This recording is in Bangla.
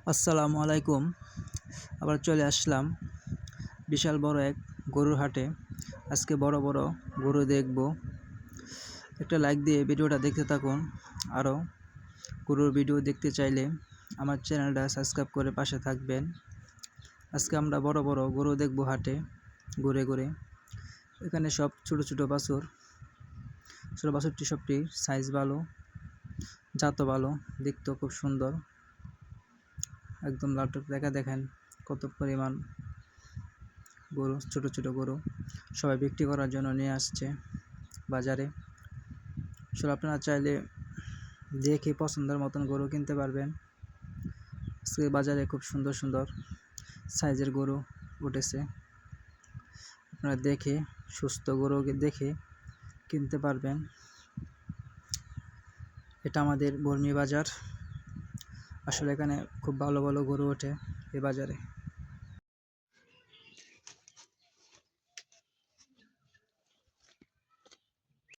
আসসালামু আলাইকুম। আবার চলে আসলাম বিশাল বড় এক গরুর হাটে। আজকে বড় বড় গরু দেখব। একটা লাইক দিয়ে ভিডিওটা দেখতে থাকুন। আরও গরুর ভিডিও দেখতে চাইলে আমার চ্যানেলটা সাবস্ক্রাইব করে পাশে থাকবেন। আজকে আমরা বড় বড় গরু দেখব হাটে ঘুরে ঘুরে। এখানে সব ছোট ছোট বাছুর, ছোট বাছুরটি সবটি সাইজ ভালো, জাতও ভালো, দেখতেও খুব সুন্দর। একদম লাটক দেখেন কত পরিমাণ গরু, ছোট ছোট গরু সবাই বিক্রি করার জন্য নিয়ে আসছে বাজারে। আসলে আপনারা চাইলে দেখে পছন্দের মতন গরু কিনতে পারবেন। আজকে বাজারে খুব সুন্দর সুন্দর সাইজের গরু উঠেছে। আপনারা দেখে সুস্থ গরু দেখে কিনতে পারবেন। এটা আমাদের বর্মি বাজার। আসলে এখানে খুব ভালো ভালো গরু ওঠে এই বাজারে।